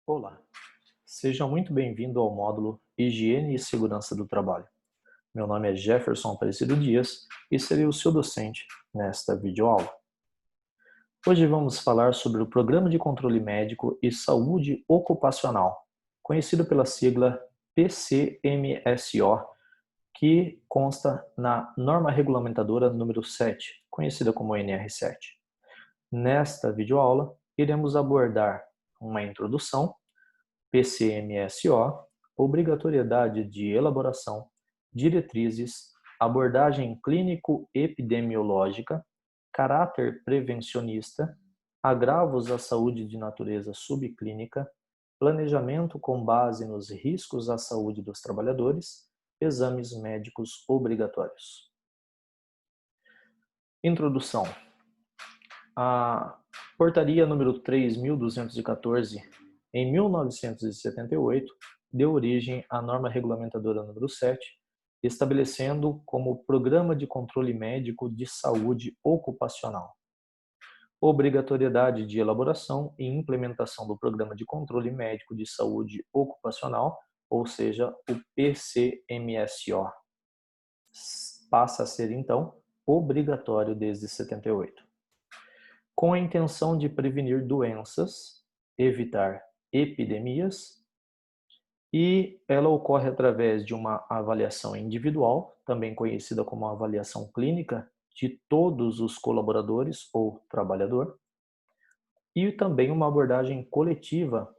Olá, seja muito bem-vindo ao módulo Higiene e Segurança do Trabalho. Meu nome é Jefferson Aparecido Dias e serei o seu docente nesta videoaula. Hoje vamos falar sobre o Programa de Controle Médico e Saúde Ocupacional, conhecido pela sigla PCMSO, que consta na Norma Regulamentadora número 7, conhecida como NR7. Nesta videoaula, iremos abordar uma introdução, PCMSO, obrigatoriedade de elaboração, diretrizes, abordagem clínico-epidemiológica, caráter prevencionista, agravos à saúde de natureza subclínica, planejamento com base nos riscos à saúde dos trabalhadores, exames médicos obrigatórios. Introdução. A Portaria número 3.214, em 1978, deu origem à norma regulamentadora número 7, estabelecendo como Programa de Controle Médico de Saúde Ocupacional obrigatoriedade de elaboração e implementação do Programa de Controle Médico de Saúde Ocupacional, ou seja, o PCMSO. Passa a ser, então, obrigatório desde 78. Com a intenção de prevenir doenças, evitar epidemias, e ela ocorre através de uma avaliação individual, também conhecida como avaliação clínica, de todos os colaboradores ou trabalhador, e também uma abordagem coletiva,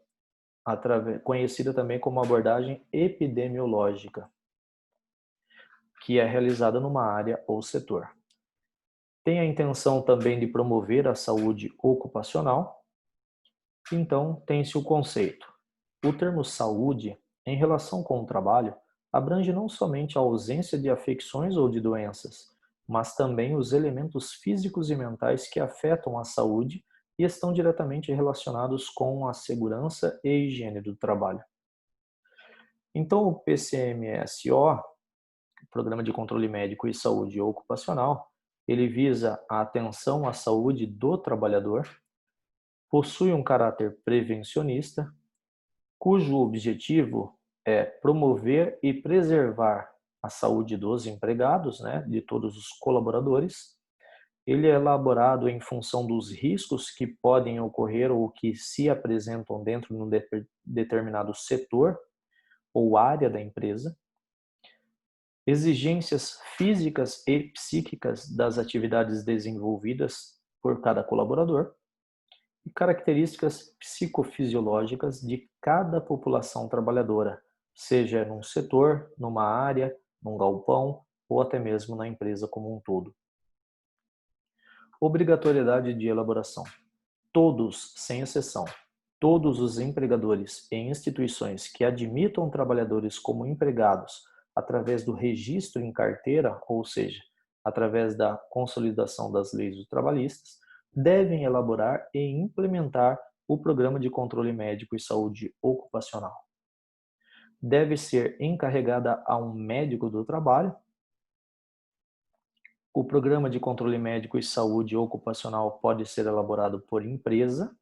conhecida também como abordagem epidemiológica, que é realizada numa área ou setor. Tem a intenção também de promover a saúde ocupacional. Então, tem-se o conceito. O termo saúde, em relação com o trabalho, abrange não somente a ausência de afecções ou de doenças, mas também os elementos físicos e mentais que afetam a saúde e estão diretamente relacionados com a segurança e higiene do trabalho. Então, o PCMSO, Programa de Controle Médico e Saúde Ocupacional, ele visa a atenção à saúde do trabalhador, possui um caráter prevencionista, cujo objetivo é promover e preservar a saúde dos empregados, de todos os colaboradores. Ele é elaborado em função dos riscos que podem ocorrer ou que se apresentam dentro de um determinado setor ou área da empresa, exigências físicas e psíquicas das atividades desenvolvidas por cada colaborador, e características psicofisiológicas de cada população trabalhadora, seja num setor, numa área, num galpão ou até mesmo na empresa como um todo. Obrigatoriedade de elaboração. Todos, sem exceção, todos os empregadores e instituições que admitam trabalhadores como empregados através do registro em carteira, ou seja, através da consolidação das leis trabalhistas, devem elaborar e implementar o Programa de Controle Médico e Saúde Ocupacional. Deve ser encarregada a um médico do trabalho. O Programa de Controle Médico e Saúde Ocupacional pode ser elaborado por empresa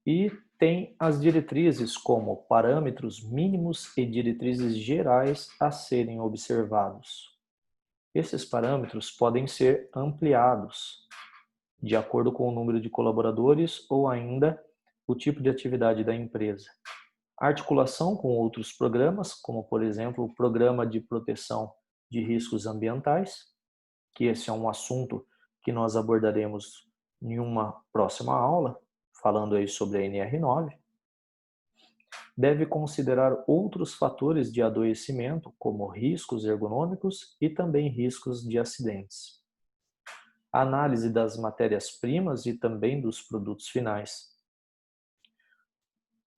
e tem as diretrizes como parâmetros mínimos e diretrizes gerais a serem observados. Esses parâmetros podem ser ampliados de acordo com o número de colaboradores ou ainda o tipo de atividade da empresa. Articulação com outros programas, como por exemplo o Programa de Proteção de Riscos Ambientais, que esse é um assunto que nós abordaremos em uma próxima aula, falando aí sobre a NR9. Deve considerar outros fatores de adoecimento, como riscos ergonômicos e também riscos de acidentes. Análise das matérias-primas e também dos produtos finais.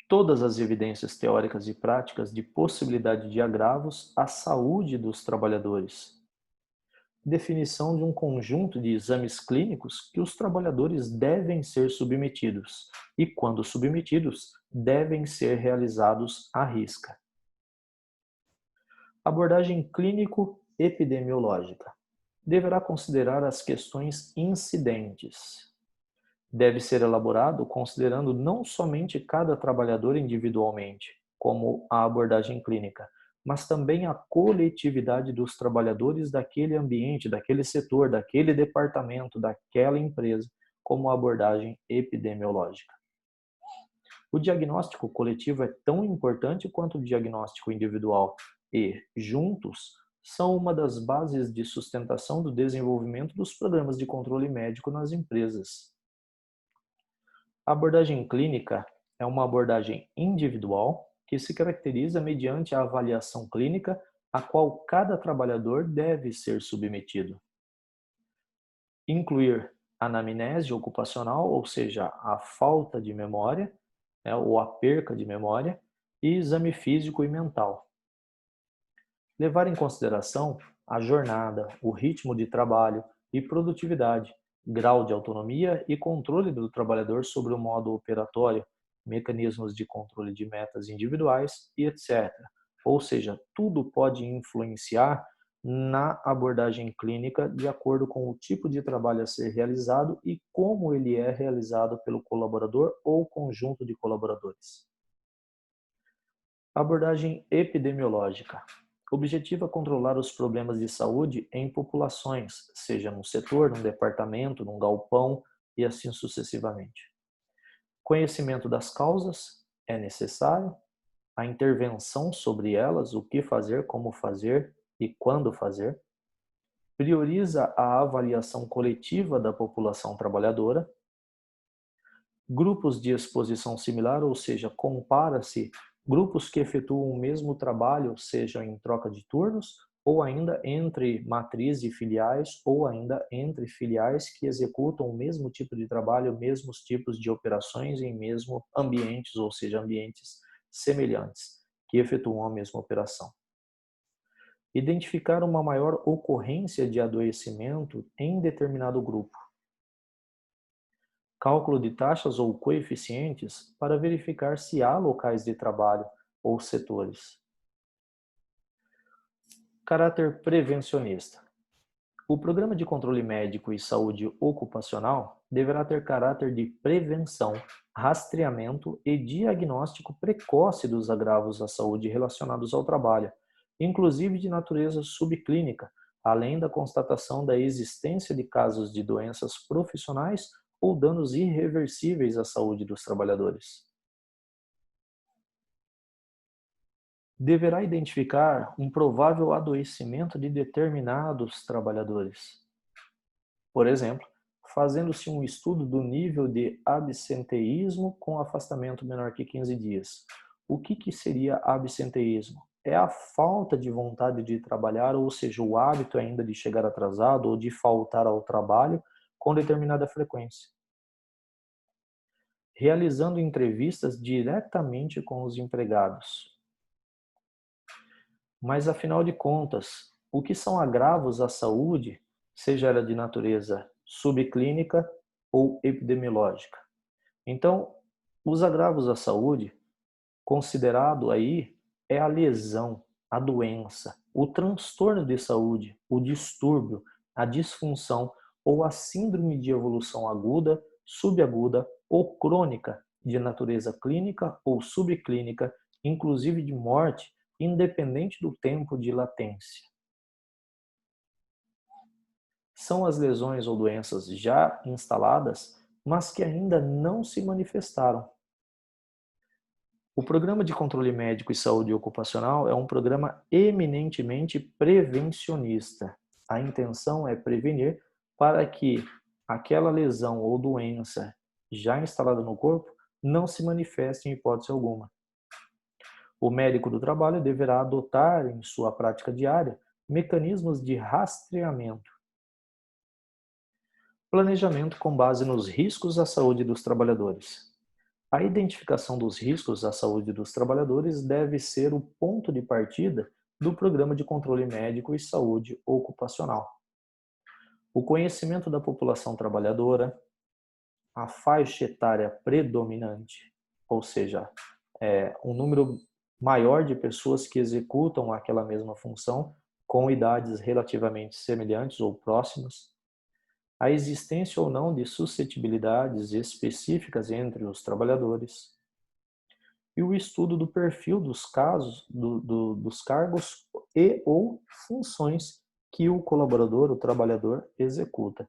Todas as evidências teóricas e práticas de possibilidade de agravos à saúde dos trabalhadores. Definição de um conjunto de exames clínicos que os trabalhadores devem ser submetidos e, quando submetidos, devem ser realizados à risca. Abordagem clínico-epidemiológica. Deverá considerar as questões incidentes. Deve ser elaborado considerando não somente cada trabalhador individualmente, como a abordagem clínica, mas também a coletividade dos trabalhadores daquele ambiente, daquele setor, daquele departamento, daquela empresa, como a abordagem epidemiológica. O diagnóstico coletivo é tão importante quanto o diagnóstico individual e, juntos, são uma das bases de sustentação do desenvolvimento dos programas de controle médico nas empresas. A abordagem clínica é uma abordagem individual que se caracteriza mediante a avaliação clínica a qual cada trabalhador deve ser submetido. Incluir anamnese ocupacional, ou seja, a falta de memória, ou a perca de memória, e exame físico e mental. Levar em consideração a jornada, o ritmo de trabalho e produtividade, grau de autonomia e controle do trabalhador sobre o modo operatório, mecanismos de controle de metas individuais e etc. Ou seja, tudo pode influenciar na abordagem clínica de acordo com o tipo de trabalho a ser realizado e como ele é realizado pelo colaborador ou conjunto de colaboradores. Abordagem epidemiológica. Objetiva controlar os problemas de saúde em populações, seja num setor, num departamento, num galpão e assim sucessivamente. Conhecimento das causas é necessário, a intervenção sobre elas, o que fazer, como fazer e quando fazer. Prioriza a avaliação coletiva da população trabalhadora. Grupos de exposição similar, ou seja, compara-se grupos que efetuam o mesmo trabalho, seja em troca de turnos, ou ainda entre matriz e filiais, ou ainda entre filiais que executam o mesmo tipo de trabalho, mesmos tipos de operações em mesmo ambientes, ou seja, ambientes semelhantes, que efetuam a mesma operação. Identificar uma maior ocorrência de adoecimento em determinado grupo. Cálculo de taxas ou coeficientes para verificar se há locais de trabalho ou setores. Caráter prevencionista. O programa de controle médico e saúde ocupacional deverá ter caráter de prevenção, rastreamento e diagnóstico precoce dos agravos à saúde relacionados ao trabalho, inclusive de natureza subclínica, além da constatação da existência de casos de doenças profissionais ou danos irreversíveis à saúde dos trabalhadores. Deverá identificar um provável adoecimento de determinados trabalhadores. Por exemplo, fazendo-se um estudo do nível de absenteísmo com afastamento menor que 15 dias. O que seria absenteísmo? É a falta de vontade de trabalhar, ou seja, o hábito ainda de chegar atrasado ou de faltar ao trabalho com determinada frequência. Realizando entrevistas diretamente com os empregados. Mas, afinal de contas, o que são agravos à saúde, seja ela de natureza subclínica ou epidemiológica? Então, os agravos à saúde, considerado aí, é a lesão, a doença, o transtorno de saúde, o distúrbio, a disfunção ou a síndrome de evolução aguda, subaguda ou crônica de natureza clínica ou subclínica, inclusive de morte, independente do tempo de latência. São as lesões ou doenças já instaladas, mas que ainda não se manifestaram. O Programa de Controle Médico e Saúde Ocupacional é um programa eminentemente prevencionista. A intenção é prevenir para que aquela lesão ou doença já instalada no corpo não se manifeste em hipótese alguma. O médico do trabalho deverá adotar em sua prática diária mecanismos de rastreamento. Planejamento com base nos riscos à saúde dos trabalhadores. A identificação dos riscos à saúde dos trabalhadores deve ser o ponto de partida do Programa de Controle Médico e Saúde Ocupacional. O conhecimento da população trabalhadora, a faixa etária predominante, ou seja, um número maior de pessoas que executam aquela mesma função com idades relativamente semelhantes ou próximas, a existência ou não de suscetibilidades específicas entre os trabalhadores, e o estudo do perfil dos casos, dos cargos e ou funções que o colaborador, o trabalhador, executa.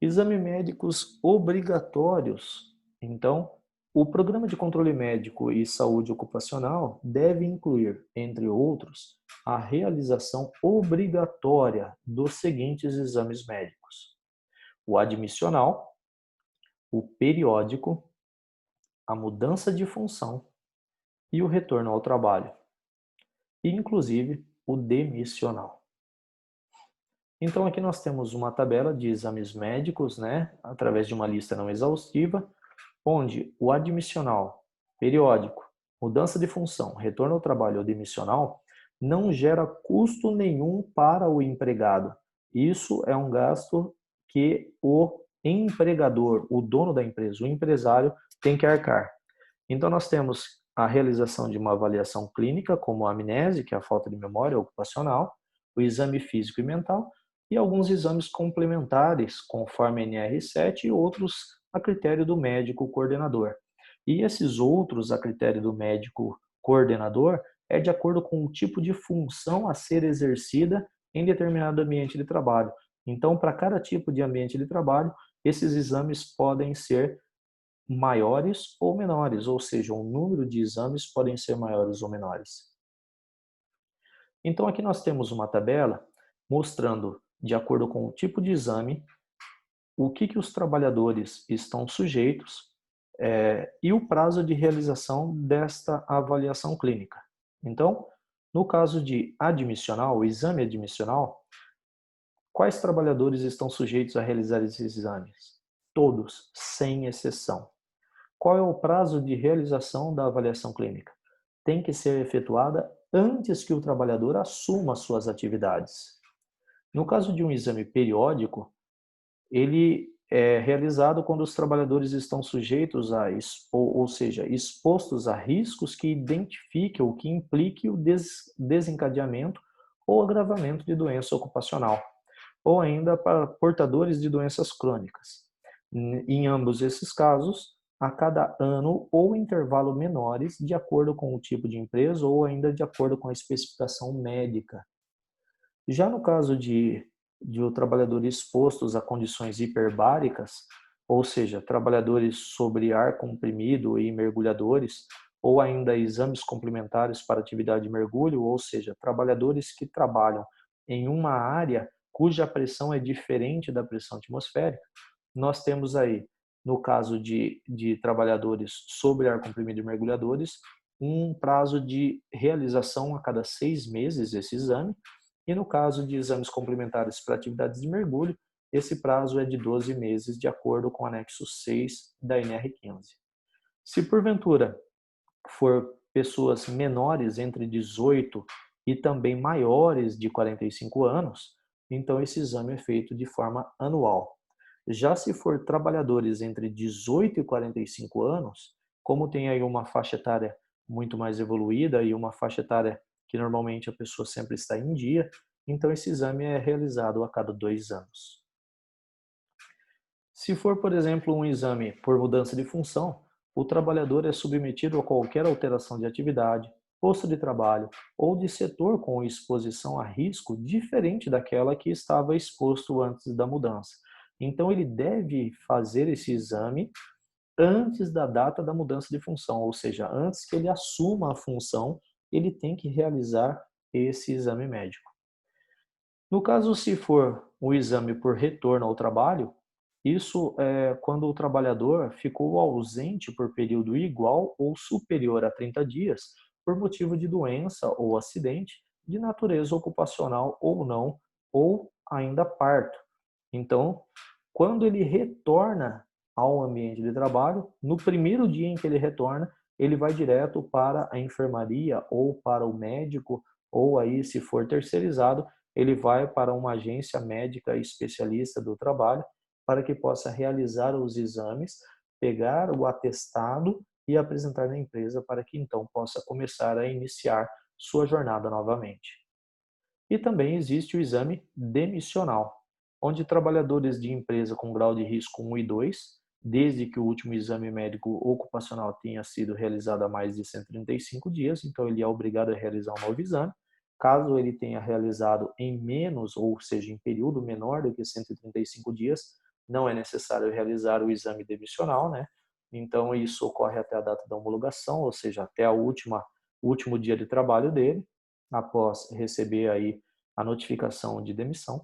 Exames médicos obrigatórios. Então, o Programa de Controle Médico e Saúde Ocupacional deve incluir, entre outros, a realização obrigatória dos seguintes exames médicos: o admissional, o periódico, a mudança de função e o retorno ao trabalho, e inclusive o demissional. Então aqui nós temos uma tabela de exames médicos, através de uma lista não exaustiva, onde o admissional, periódico, mudança de função, retorno ao trabalho ou demissional não gera custo nenhum para o empregado. Isso é um gasto que o empregador, o dono da empresa, o empresário, tem que arcar. Então nós temos a realização de uma avaliação clínica, como a amnese, que é a falta de memória ocupacional, o exame físico e mental, e alguns exames complementares, conforme a NR7 e outros a critério do médico coordenador. E esses outros a critério do médico coordenador é de acordo com o tipo de função a ser exercida em determinado ambiente de trabalho. Então, para cada tipo de ambiente de trabalho, esses exames podem ser maiores ou menores, ou seja, o número de exames podem ser maiores ou menores. Então, aqui nós temos uma tabela mostrando, de acordo com o tipo de exame, o que os trabalhadores estão sujeitos e o prazo de realização desta avaliação clínica. Então, no caso de admissional, o exame admissional, quais trabalhadores estão sujeitos a realizar esses exames? Todos, sem exceção. Qual é o prazo de realização da avaliação clínica? Tem que ser efetuada antes que o trabalhador assuma suas atividades. No caso de um exame periódico, ele é realizado quando os trabalhadores estão sujeitos ou seja, expostos a riscos que identifiquem ou que impliquem o desencadeamento ou agravamento de doença ocupacional, ou ainda para portadores de doenças crônicas. Em ambos esses casos, a cada ano ou intervalo menores, de acordo com o tipo de empresa ou ainda de acordo com a especificação médica. Já no caso de o trabalhador expostos a condições hiperbáricas, ou seja, trabalhadores sobre ar comprimido e mergulhadores, ou ainda exames complementares para atividade de mergulho, ou seja, trabalhadores que trabalham em uma área cuja pressão é diferente da pressão atmosférica, nós temos aí, no caso de trabalhadores sobre ar comprimido e mergulhadores, um prazo de realização a cada 6 meses esse exame, e no caso de exames complementares para atividades de mergulho, esse prazo é de 12 meses, de acordo com o anexo 6 da NR15. Se porventura for pessoas menores entre 18 e também maiores de 45 anos, então esse exame é feito de forma anual. Já se for trabalhadores entre 18 e 45 anos, como tem aí uma faixa etária muito mais evoluída e uma faixa etária que normalmente a pessoa sempre está em dia, então esse exame é realizado a cada 2 anos. Se for, por exemplo, um exame por mudança de função, o trabalhador é submetido a qualquer alteração de atividade, posto de trabalho ou de setor com exposição a risco diferente daquela que estava exposto antes da mudança. Então, ele deve fazer esse exame antes da data da mudança de função, ou seja, antes que ele assuma a função, ele tem que realizar esse exame médico. No caso, se for o exame por retorno ao trabalho, isso é quando o trabalhador ficou ausente por período igual ou superior a 30 dias por motivo de doença ou acidente de natureza ocupacional ou não, ou ainda parto. Então, quando ele retorna ao ambiente de trabalho, no primeiro dia em que ele retorna, ele vai direto para a enfermaria ou para o médico, ou aí, se for terceirizado, ele vai para uma agência médica especialista do trabalho para que possa realizar os exames, pegar o atestado e apresentar na empresa para que então possa começar a iniciar sua jornada novamente. E também existe o exame demissional. onde trabalhadores de empresa com grau de risco 1 e 2, desde que o último exame médico ocupacional tenha sido realizado há mais de 135 dias, então ele é obrigado a realizar um novo exame. Caso ele tenha realizado em menos, ou seja, em período menor do que 135 dias, não é necessário realizar o exame demissional, né? Então isso ocorre até a data da homologação, ou seja, até o último dia de trabalho dele, após receber aí a notificação de demissão,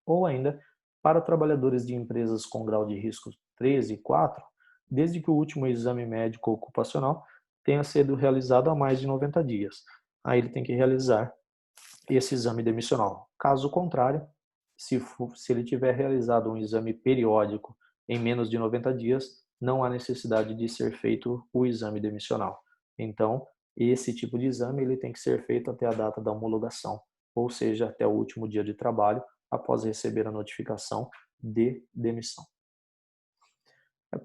ou ainda para trabalhadores de empresas com grau de risco 3 e 4, desde que o último exame médico ocupacional tenha sido realizado há mais de 90 dias. Aí ele tem que realizar esse exame demissional. Caso contrário, se ele tiver realizado um exame periódico em menos de 90 dias, não há necessidade de ser feito o exame demissional. Então, esse tipo de exame ele tem que ser feito até a data da homologação, ou seja, até o último dia de trabalho após receber a notificação de demissão.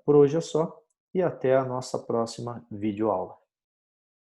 Por hoje é só e até a nossa próxima videoaula.